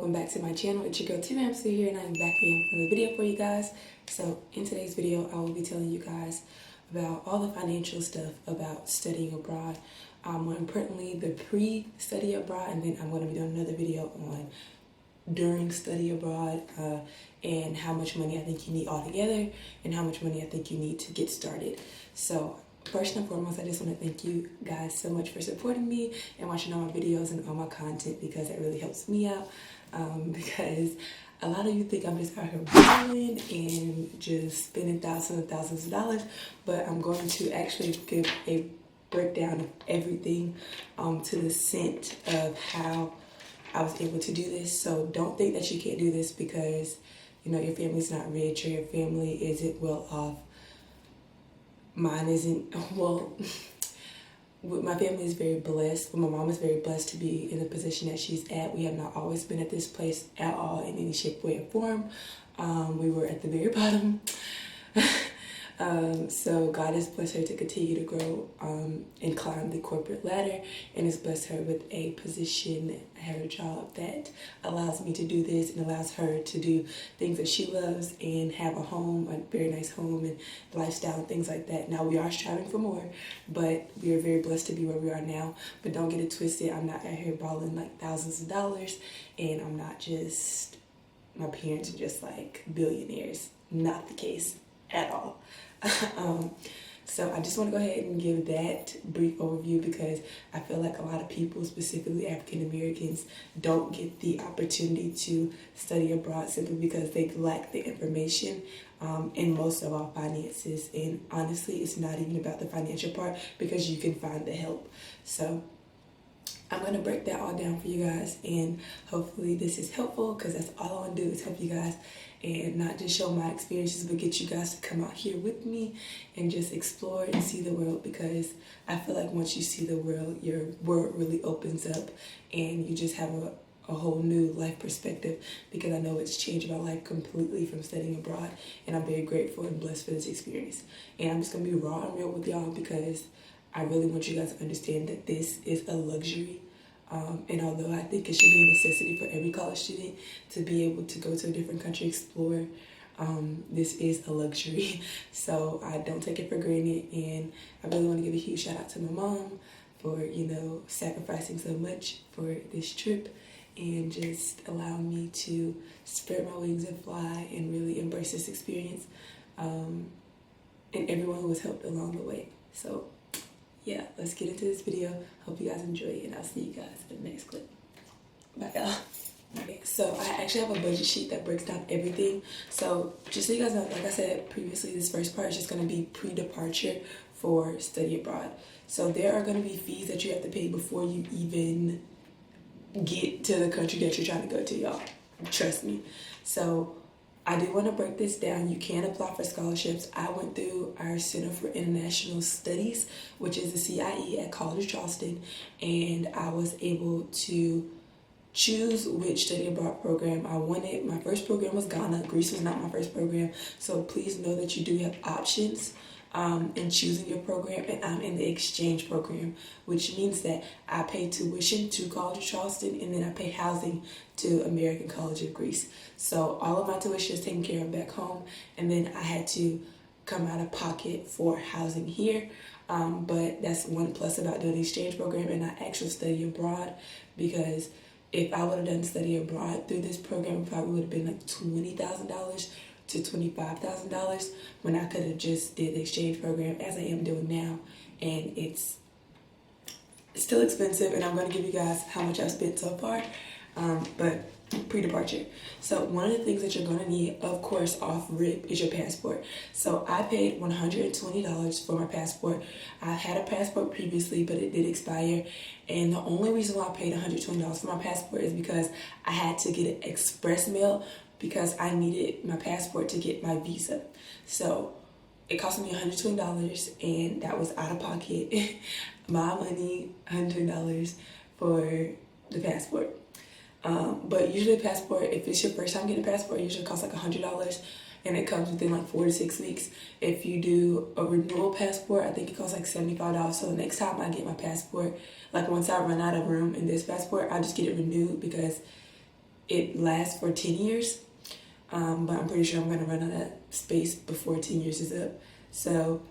welcome back to my channel. It's your girl tramsue here, and I'm back again with another video for you guys. So in today's video, I will be telling you guys about all the financial stuff about studying abroad. More importantly, the pre-study abroad, and then I'm going to be doing another video on during study abroad and how much money I think you need altogether and how much money I think you need to get started. So first and foremost, I just want to thank you guys so much for supporting me and watching all my videos and all my content, because it really helps me out. Because a lot of you think I'm just out here balling and just spending thousands and thousands of dollars, but I'm going to actually give a breakdown of everything to the cent of how I was able to do this. So don't think that you can't do this because, you know, your family's not rich or your family isn't well off. Mine isn't, well, my family is very blessed, but my mom is very blessed to be in the position that she's at. We have not always been at this place at all in any shape, way, or form. We were at the very bottom. So God has blessed her to continue to grow and climb the corporate ladder, and has blessed her with a position, her job that allows me to do this and allows her to do things that she loves and have a home, a very nice home and lifestyle and things like that. Now we are striving for more, but we are very blessed to be where we are now. But don't get it twisted. I'm not out here balling like thousands of dollars, and I'm not just, my parents are just like billionaires. Not the case at all. So I just want to go ahead and give that brief overview, because I feel like a lot of people, specifically African Americans, don't get the opportunity to study abroad simply because they lack the information in most of our finances. And honestly, it's not even about the financial part, because you can find the help. So I'm going to break that all down for you guys, and hopefully this is helpful, because that's all I want to do is help you guys and not just show my experiences, but get you guys to come out here with me and just explore and see the world, because I feel like once you see the world, your world really opens up and you just have a whole new life perspective, because I know it's changed my life completely from studying abroad, and I'm very grateful and blessed for this experience. And I'm just going to be raw and real with y'all, because I really want you guys to understand that this is a luxury. And although I think it should be a necessity for every college student to be able to go to a different country, explore, this is a luxury. So I don't take it for granted. And I really want to give a huge shout out to my mom for, you know, sacrificing so much for this trip and just allowing me to spread my wings and fly and really embrace this experience. And everyone who has helped along the way. So yeah, let's get into this video. Hope you guys enjoy it, and I'll see you guys in the next clip. Bye, y'all. Okay, so I actually have a budget sheet that breaks down everything. So just so you guys know, like I said previously, this first part is just going to be pre-departure for study abroad. So there are going to be fees that you have to pay before you even get to the country that you're trying to go to, y'all. Trust me. So I do want to break this down. You can apply for scholarships. I went through our Center for International Studies, which is the CIE at College of Charleston, and I was able to choose which study abroad program I wanted. My first program was Ghana. Greece was not my first program, so please know that you do have options in choosing your program, and I'm in the exchange program, which means that I pay tuition to College of Charleston, and then I pay housing to American College of Greece. So all of my tuition is taken care of back home, and then I had to come out of pocket for housing here. But that's one plus about doing the exchange program and not actually study abroad, because if I would have done study abroad through this program, it probably would have been like $20,000 to $25,000, when I could have just did the exchange program as I am doing now. And it's still expensive, and I'm going to give you guys how much I've spent so far, but pre-departure. So one of the things that you're going to need, of course, off rip, is your passport. So I paid $120 for my passport. I had a passport previously, but it did expire, and the only reason why I paid $120 for my passport is because I had to get it express mail, because I needed my passport to get my visa. So it cost me $120, and that was out of pocket. My money, $100 for the passport. But usually a passport, if it's your first time getting a passport, it usually costs like $100, and it comes within like 4 to 6 weeks. If you do a renewal passport, I think it costs like $75. So the next time I get my passport, like once I run out of room in this passport, I just get it renewed, because it lasts for 10 years. But I'm pretty sure I'm going to run out of space before 10 years is up. So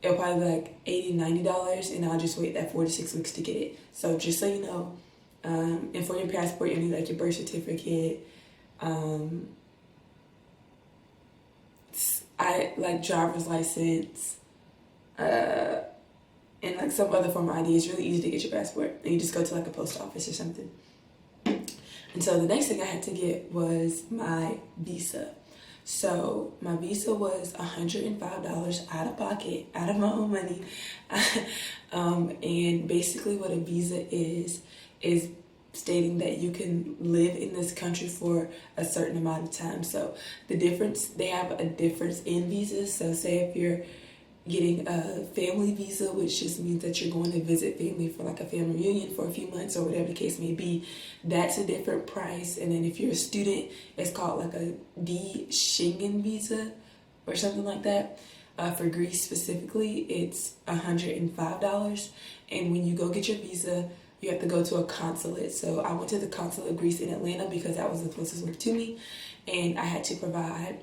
it'll probably be like $80-$90, and I'll just wait that 4 to 6 weeks to get it. So just so you know, and for your passport, you need like your birth certificate, I like driver's license, and like some other form of ID. It's really easy to get your passport, and you just go to like a post office or something. And so the next thing I had to get was my visa. So my visa was $105 out of pocket, out of my own money. And basically what a visa is stating that you can live in this country for a certain amount of time. So they have a difference in visas. So say if you're getting a family visa, which just means that you're going to visit family for like a family reunion for a few months or whatever the case may be, that's a different price. And then if you're a student, it's called like a D Schengen visa or something like that. For Greece specifically, it's $105. And when you go get your visa, you have to go to a consulate. So I went to the consulate of Greece in Atlanta because that was the closest one to me. And I had to provide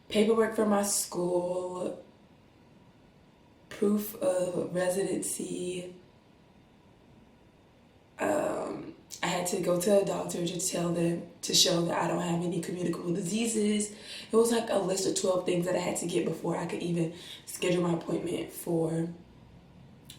paperwork for my school, proof of residency. I had to go to a doctor to tell them, to show that I don't have any communicable diseases. It was like a list of 12 things that I had to get before I could even schedule my appointment for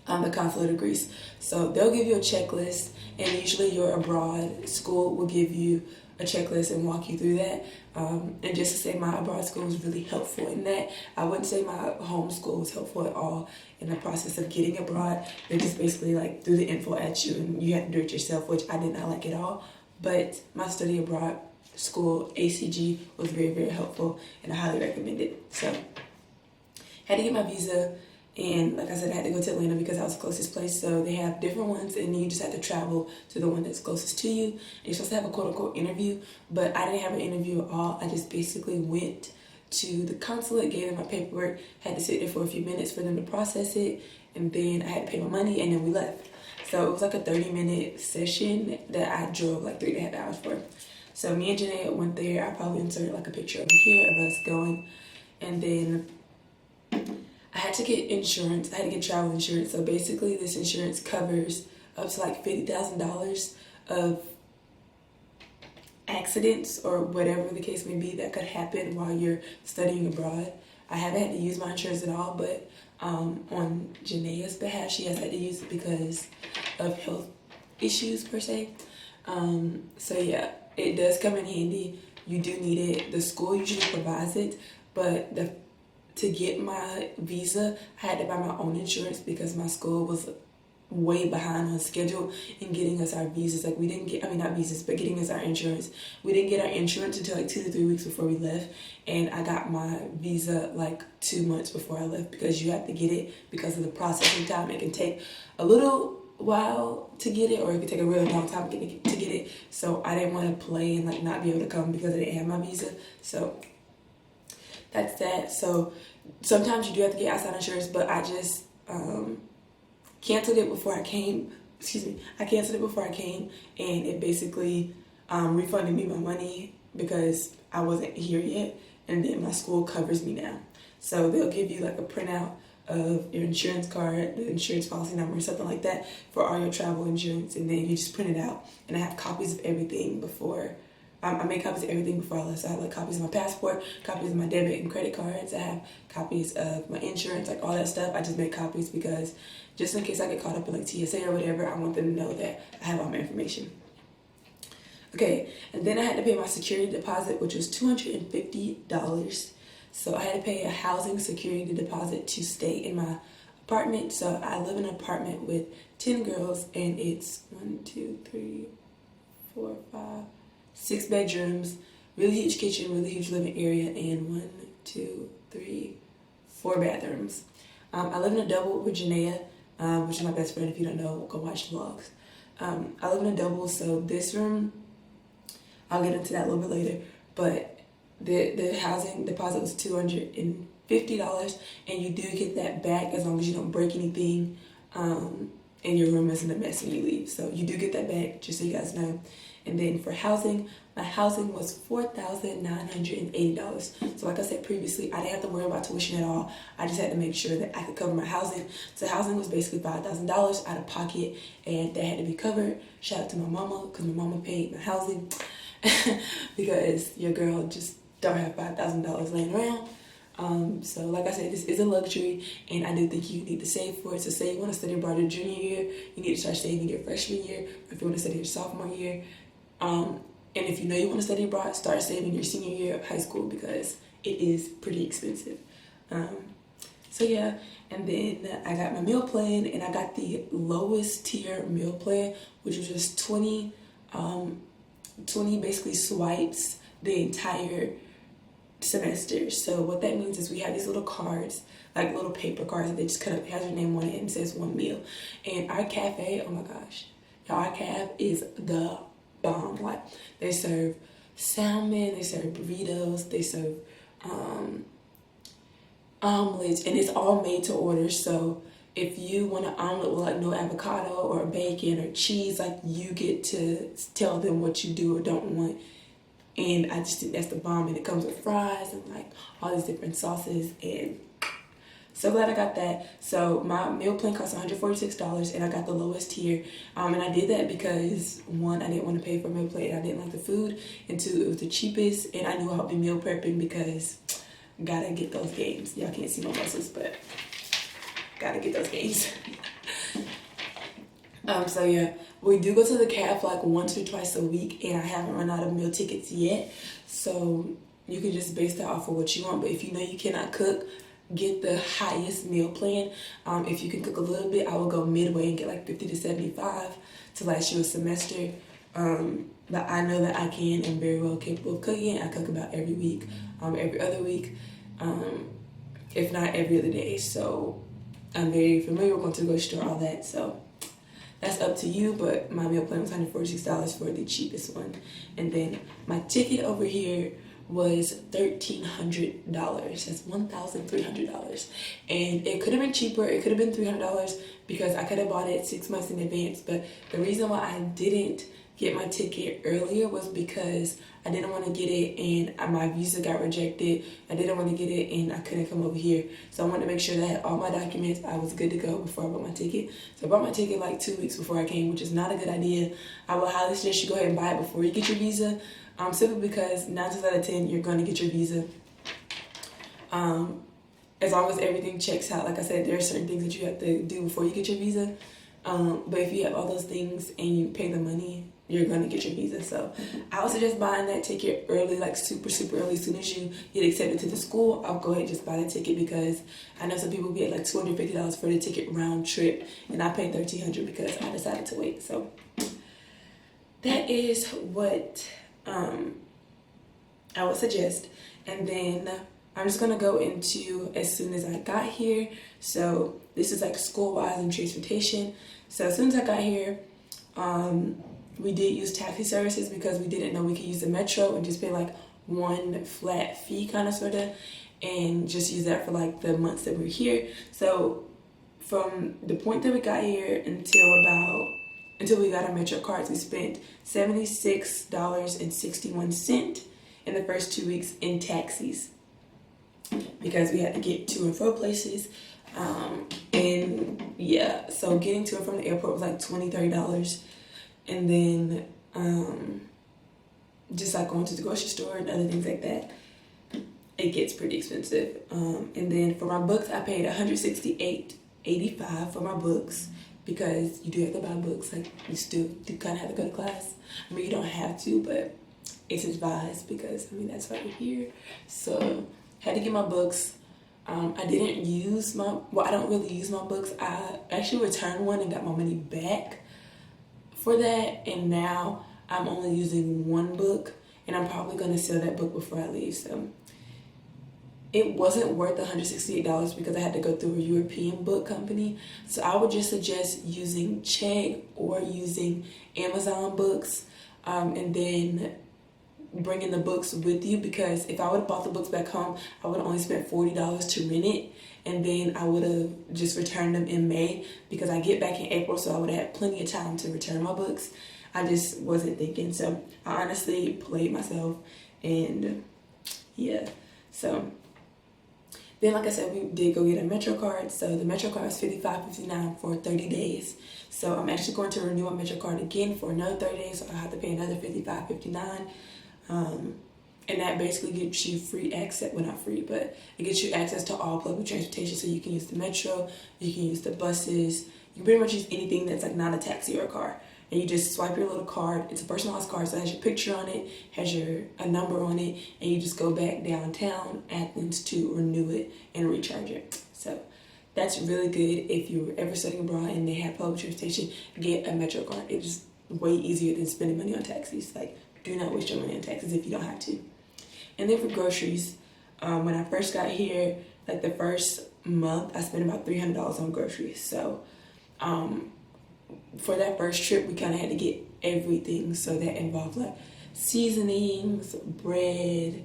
the consulate of Greece. So they'll give you a checklist, and usually your abroad school will give you a checklist and walk you through that. And just to say, my abroad school was really helpful in that. I wouldn't say my home school was helpful at all in the process of getting abroad. They just basically like threw the info at you and you had to do it yourself, which I did not like at all. But my study abroad school, ACG, was very, very helpful, and I highly recommend it. So had to get my visa. And like I said, I had to go to Atlanta because that was the closest place. So they have different ones, and you just have to travel to the one that's closest to you. And you're supposed to have a quote-unquote interview, but I didn't have an interview at all. I just basically went to the consulate, gave them my paperwork, had to sit there for a few minutes for them to process it, and then I had to pay my money, and then we left. So it was like a 30-minute session that I drove like 3.5 hours for. So me and Janae went there. I probably inserted like a picture over here of us going, and then I had to get insurance. I had to get travel insurance. So basically this insurance covers up to like $50,000 of accidents or whatever the case may be that could happen while you're studying abroad. I haven't had to use my insurance at all, but on Janae's behalf, she has had to use it because of health issues per se. So yeah, it does come in handy. You do need it. The school usually provides it, but to get my visa, I had to buy my own insurance because my school was way behind on schedule in getting us our visas. Like we didn't get, not visas, but getting us our insurance. We didn't get our insurance until like 2 to 3 weeks before we left. And I got my visa like 2 months before I left because you have to get it because of the processing time. It can take a little while to get it, or it could take a really long time to get it. So I didn't want to play and like not be able to come because I didn't have my visa. So that's that. So sometimes you do have to get outside insurance, but I just canceled it before I came. I canceled it before I came, and it basically refunded me my money because I wasn't here yet, and then my school covers me now. So they'll give you like a printout of your insurance card, the insurance policy number, or something like that for all your travel insurance, and then you just print it out. And I have copies of everything before. I made copies of everything before I left. So I have like copies of my passport, copies of my debit and credit cards. I have copies of my insurance, like all that stuff. I just made copies because just in case I get caught up in like TSA or whatever, I want them to know that I have all my information. Okay, and then I had to pay my security deposit, which was $250. So I had to pay a housing security deposit to stay in my apartment. So I live in an apartment with 10 girls, and it's 6 bedrooms, really huge kitchen, really huge living area, and 4 bathrooms. I live in a double with Janaea, which is my best friend. If you don't know, go watch the vlogs. I live in a double, so this room, I'll get into that a little bit later, but the housing deposit was $250, and you do get that back as long as you don't break anything, and your room isn't a mess when you leave. So you do get that back, just so you guys know. And then for housing, my housing was $4,980. So like I said previously, I didn't have to worry about tuition at all. I just had to make sure that I could cover my housing. So housing was basically $5,000 out of pocket, and that had to be covered. Shout out to my mama, because my mama paid my housing because your girl just don't have $5,000 laying around. So like I said, this is a luxury, and I do think you need to save for it. So say you want to study abroad your junior year, you need to start saving your freshman year, or if you want to study your sophomore year. And if you know you want to study abroad, start saving your senior year of high school, because it is pretty expensive. So yeah, and then I got my meal plan, and I got the lowest tier meal plan, which was just 20 basically swipes the entire semester. So what that means is we have these little cards, like little paper cards that they just cut up, it has your name on it and it says one meal. And our cafe, oh my gosh, y'all, our cafe is the bomb. Like, they serve salmon, they serve burritos, they serve omelets, and it's all made to order. So if you want an omelet with like no avocado or bacon or cheese, like, you get to tell them what you do or don't want. And I just think that's the bomb. And it comes with fries and like all these different sauces, and so glad I got that. So my meal plan cost $146, and I got the lowest tier. And I did that because, one, I didn't want to pay for a meal plan, I didn't like the food, and two, it was the cheapest, and I knew I would be meal prepping because gotta get those gains. Y'all can't see my muscles, but gotta get those gains. So yeah, we do go to the cafe like once or twice a week, and I haven't run out of meal tickets yet. So you can just base that off of what you want. But if you know you cannot cook, get the highest meal plan. If you can cook a little bit, I will go midway and get like 50 to 75 to last you a semester. But I know that I can and very well capable of cooking. I cook about every week, every other week, if not every other day. So I'm very familiar with going to the grocery store, all that. So that's up to you, but my meal plan was $146 for the cheapest one. And then my ticket over here was $1,300. That's $1,300. And it could have been cheaper. It could have been $300 because I could have bought it 6 months in advance. But the reason why I didn't get my ticket earlier was because I didn't want to get it and my visa got rejected. I didn't want to get it and I couldn't come over here. So I wanted to make sure that I had all my documents. I was good to go before I bought my ticket. So I bought my ticket like 2 weeks before I came, which is not a good idea. I would highly suggest you go ahead and buy it before you get your visa. Simply because 9 times out of 10, you're going to get your visa. As long as everything checks out. Like I said, there are certain things that you have to do before you get your visa. But if you have all those things and you pay the money, you're going to get your visa. So I would suggest buying that ticket early, like super early. As soon as you get accepted to the school, I'll go ahead and just buy the ticket, because I know some people get like $250 for the ticket round trip, and I paid $1,300 because I decided to wait. So that is what I would suggest. And then I'm just going to go into as soon as I got here. So this is like school-wise and transportation. So as soon as I got here, we did use taxi services because we didn't know we could use the metro and just pay like one flat fee kind of sort of, and just use that for like the months that we were here. So from the point that we got here until we got our metro cards, we spent $76.61 in the first 2 weeks in taxis, because we had to get to and fro places. And yeah, so getting to and from the airport was like $20-$30. And then just like going to the grocery store and other things like that, it gets pretty expensive. And then for my books, I paid $168.85 for my books, because you do have to buy books. Like, you still do kind of have to go to class. I mean, you don't have to, but it's advised, because I mean, that's why you're here. So had to get my books. I didn't use I don't really use my books. I actually returned one and got my money back for that, and now I'm only using one book, and I'm probably going to sell that book before I leave. So it wasn't worth $168 because I had to go through a European book company. So I would just suggest using Check or using Amazon Books, and then bringing the books with you, because if I would have bought the books back home, I would have only spent $40 to rent it, and then I would have just returned them in May, because I get back in April, so I would have had plenty of time to return my books. I just wasn't thinking. So I honestly played myself, and yeah. So then, like I said, we did go get a Metro card. So the Metro card is $55.59 for 30 days. So I'm actually going to renew my Metro card again for another 30 days. So I have to pay another $55.59. And that basically gives you free access, well, not free, but it gets you access to all public transportation. So you can use the Metro, you can use the buses, you can pretty much use anything that's like not a taxi or a car. And you just swipe your little card. It's a personalized card, so it has your picture on it, has a number on it, and you just go back downtown Athens to renew it and recharge it. So that's really good if you're ever studying abroad and they have public transportation. Get a Metro card. It's way easier than spending money on taxis. Like, do not waste your money on taxis if you don't have to. And then for groceries, when I first got here, like the first month, I spent about $300 on groceries. So for that first trip, we kind of had to get everything. So that involved like seasonings, bread,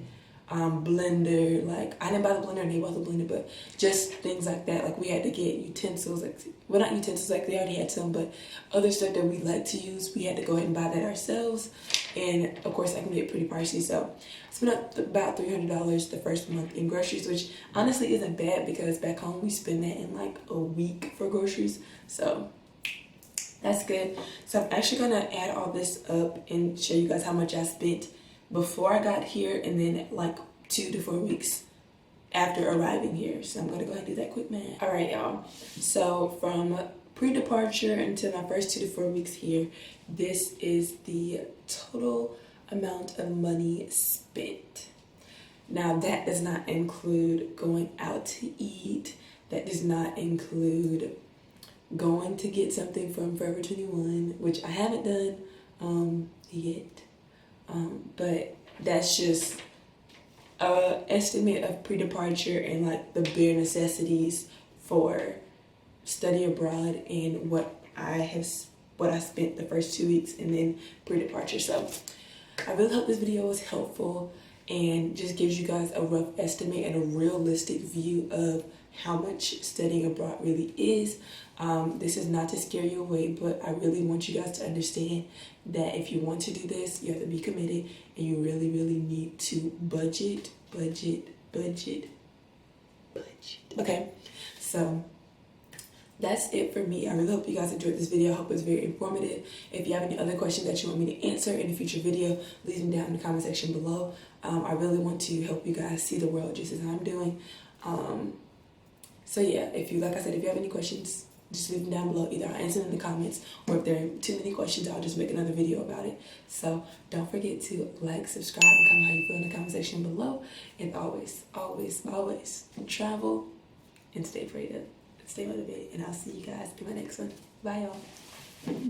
blender. Like, I didn't buy the blender and they bought the blender, but just things like that. Like, we had to get utensils, like, well, not utensils, like they already had some, but other stuff that we like to use, we had to go ahead and buy that ourselves. And of course, I can get pretty pricey. So I spent about $300 the first month in groceries, which honestly isn't bad because back home we spend that in like a week for groceries. So that's good. So I'm actually gonna add all this up and show you guys how much I spent before I got here, and then like 2 to 4 weeks after arriving here. So I'm gonna go ahead and do that quick math. All right, y'all. So from pre-departure until my first 2 to 4 weeks here, this is the total amount of money spent. Now that does not include going out to eat. That does not include going to get something from Forever 21, which I haven't done yet. But that's just an estimate of pre-departure and like the bare necessities for study abroad and what I spent the first 2 weeks and then pre-departure. So I really hope this video was helpful and just gives you guys a rough estimate and a realistic view of how much studying abroad really is. This is not to scare you away, but I really want you guys to understand that if you want to do this, you have to be committed, and you really, really need to budget. Okay, so that's it for me. I really hope you guys enjoyed this video. I hope it's very informative. If you have any other questions that you want me to answer in a future video, leave them down in the comment section below. I really want to help you guys see the world just as I'm doing. So yeah, like I said, if you have any questions, just leave them down below. Either I'll answer them in the comments, or if there are too many questions, I'll just make another video about it. So don't forget to like, subscribe, and comment how you feel in the comment section below. And always, always, always travel and stay prayed up. Stay motivated. And I'll see you guys in my next one. Bye, y'all.